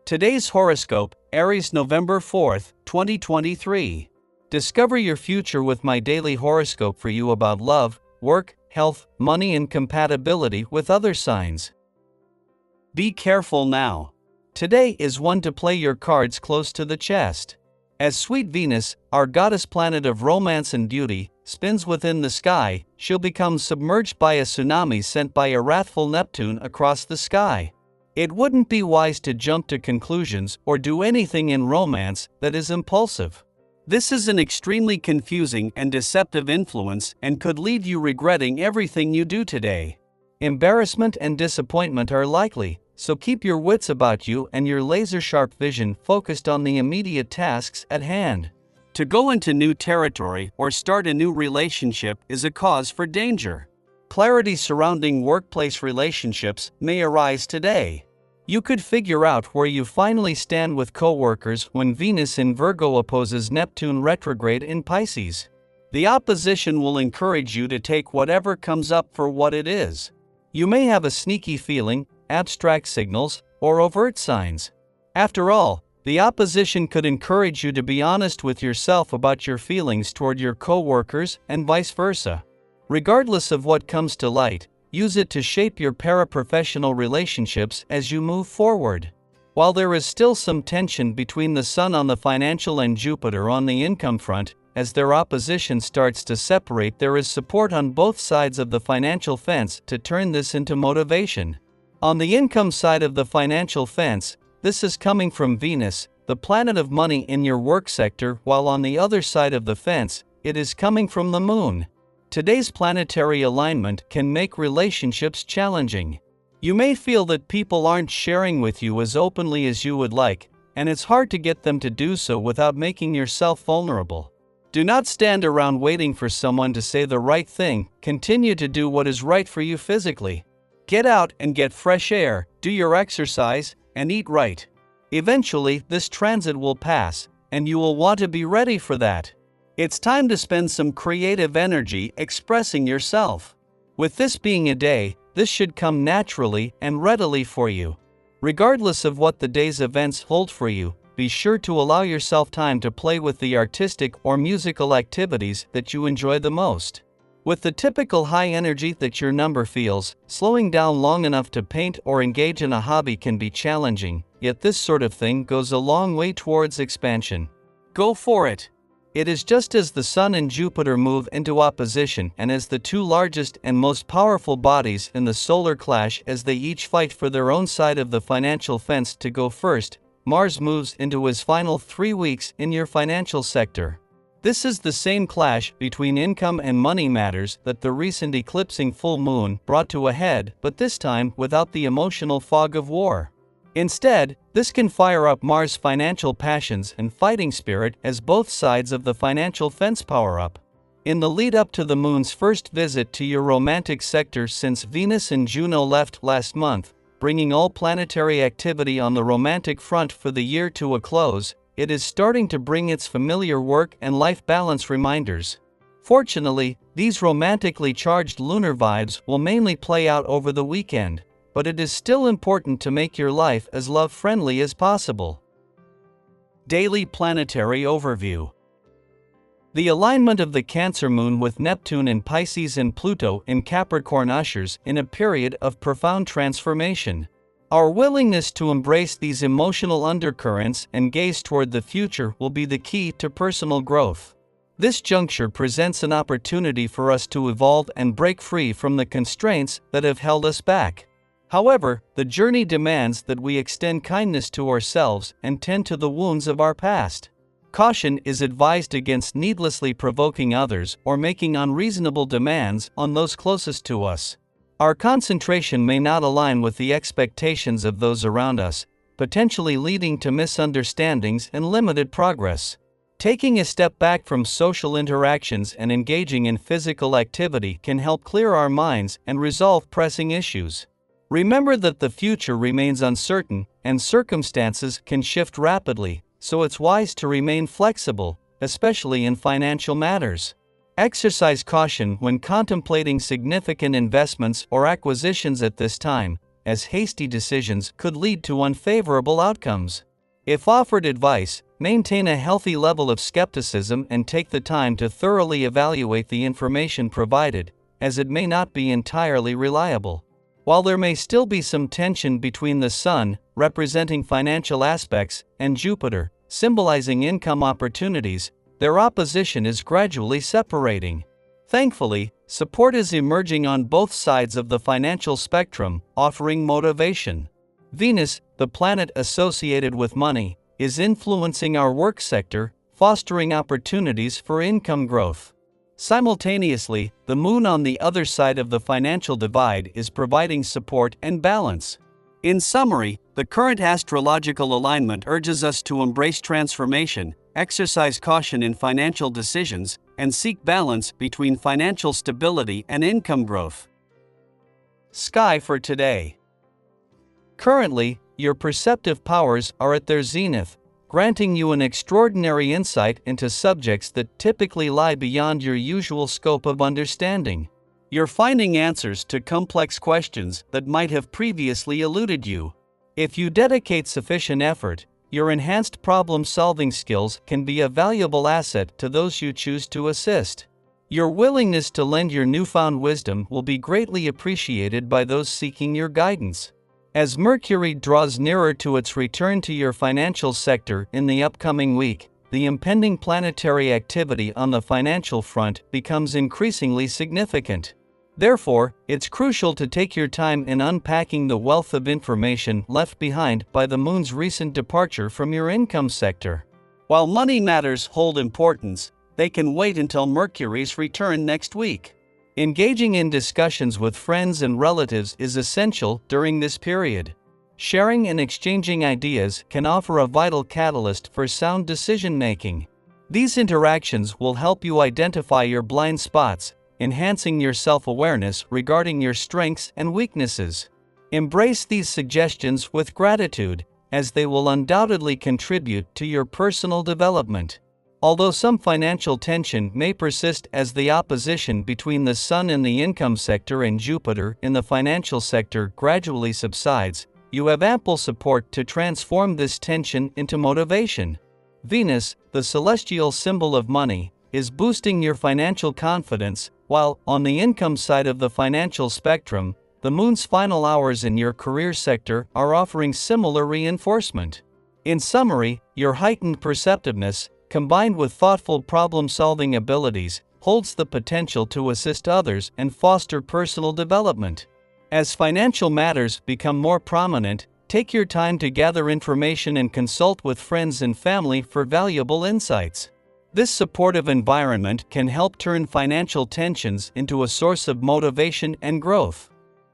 Today's horoscope, Aries November 4th, 2023. Discover your future with my daily horoscope for you about love, work, health, money and compatibility with other signs. Be careful now. Today is one to play your cards close to the chest. As sweet Venus, our goddess planet of romance and beauty, spins within the sky, she'll become submerged by a tsunami sent by a wrathful Neptune across the sky. It wouldn't be wise to jump to conclusions or do anything in romance that is impulsive. This is an extremely confusing and deceptive influence and could leave you regretting everything you do today. Embarrassment and disappointment are likely, so keep your wits about you and your laser-sharp vision focused on the immediate tasks at hand. To go into new territory or start a new relationship is a cause for danger. Clarity surrounding workplace relationships may arise today. You could figure out where you finally stand with coworkers when Venus in Virgo opposes Neptune retrograde in Pisces. The opposition will encourage you to take whatever comes up for what it is. You may have a sneaky feeling, abstract signals, or overt signs. After all, the opposition could encourage you to be honest with yourself about your feelings toward your coworkers and vice versa. Regardless of what comes to light, use it to shape your paraprofessional relationships as you move forward. While there is still some tension between the Sun on the financial and Jupiter on the income front, as their opposition starts to separate, there is support on both sides of the financial fence to turn this into motivation. On the income side of the financial fence, this is coming from Venus, the planet of money in your work sector, while on the other side of the fence, it is coming from the Moon. Today's planetary alignment can make relationships challenging. You may feel that people aren't sharing with you as openly as you would like, and it's hard to get them to do so without making yourself vulnerable. Do not stand around waiting for someone to say the right thing. Continue to do what is right for you physically. Get out and get fresh air, do your exercise, and eat right. Eventually, this transit will pass, and you will want to be ready for that. It's time to spend some creative energy expressing yourself. With this being a day, this should come naturally and readily for you. Regardless of what the day's events hold for you, be sure to allow yourself time to play with the artistic or musical activities that you enjoy the most. With the typical high energy that your number feels, slowing down long enough to paint or engage in a hobby can be challenging, yet this sort of thing goes a long way towards expansion. Go for it! It is just as the Sun and Jupiter move into opposition and as the two largest and most powerful bodies in the solar clash as they each fight for their own side of the financial fence to go first, Mars moves into his final 3 weeks in your financial sector. This is the same clash between income and money matters that the recent eclipsing full moon brought to a head, but this time without the emotional fog of war. Instead, this can fire up Mars' financial passions and fighting spirit as both sides of the financial fence power up. In the lead up to the moon's first visit to your romantic sector since Venus and Juno left last month, bringing all planetary activity on the romantic front for the year to a close, it is starting to bring its familiar work and life balance reminders. Fortunately, these romantically charged lunar vibes will mainly play out over the weekend, but it is still important to make your life as love-friendly as possible. Daily Planetary Overview. The alignment of the Cancer Moon with Neptune in Pisces and Pluto in Capricorn ushers in a period of profound transformation. Our willingness to embrace these emotional undercurrents and gaze toward the future will be the key to personal growth. This juncture presents an opportunity for us to evolve and break free from the constraints that have held us back. However, the journey demands that we extend kindness to ourselves and tend to the wounds of our past. Caution is advised against needlessly provoking others or making unreasonable demands on those closest to us. Our concentration may not align with the expectations of those around us, potentially leading to misunderstandings and limited progress. Taking a step back from social interactions and engaging in physical activity can help clear our minds and resolve pressing issues. Remember that the future remains uncertain, and circumstances can shift rapidly, so it's wise to remain flexible, especially in financial matters. Exercise caution when contemplating significant investments or acquisitions at this time, as hasty decisions could lead to unfavorable outcomes. If offered advice, maintain a healthy level of skepticism and take the time to thoroughly evaluate the information provided, as it may not be entirely reliable. While there may still be some tension between the Sun, representing financial aspects, and Jupiter, symbolizing income opportunities, their opposition is gradually separating. Thankfully, support is emerging on both sides of the financial spectrum, offering motivation. Venus, the planet associated with money, is influencing our work sector, fostering opportunities for income growth. Simultaneously, the Moon on the other side of the financial divide is providing support and balance. In summary, the current astrological alignment urges us to embrace transformation, exercise caution in financial decisions, and seek balance between financial stability and income growth. Sky for today. Currently, your perceptive powers are at their zenith, granting you an extraordinary insight into subjects that typically lie beyond your usual scope of understanding. You're finding answers to complex questions that might have previously eluded you. If you dedicate sufficient effort, your enhanced problem-solving skills can be a valuable asset to those you choose to assist. Your willingness to lend your newfound wisdom will be greatly appreciated by those seeking your guidance. As Mercury draws nearer to its return to your financial sector in the upcoming week, the impending planetary activity on the financial front becomes increasingly significant. Therefore, it's crucial to take your time in unpacking the wealth of information left behind by the Moon's recent departure from your income sector. While money matters hold importance, they can wait until Mercury's return next week. Engaging in discussions with friends and relatives is essential during this period. Sharing and exchanging ideas can offer a vital catalyst for sound decision-making. These interactions will help you identify your blind spots, enhancing your self-awareness regarding your strengths and weaknesses. Embrace these suggestions with gratitude, as they will undoubtedly contribute to your personal development. Although some financial tension may persist as the opposition between the Sun in the income sector and Jupiter in the financial sector gradually subsides, you have ample support to transform this tension into motivation. Venus, the celestial symbol of money, is boosting your financial confidence, while, on the income side of the financial spectrum, the Moon's final hours in your career sector are offering similar reinforcement. In summary, your heightened perceptiveness, combined with thoughtful problem-solving abilities, holds the potential to assist others and foster personal development. As financial matters become more prominent, take your time to gather information and consult with friends and family for valuable insights. This supportive environment can help turn financial tensions into a source of motivation and growth.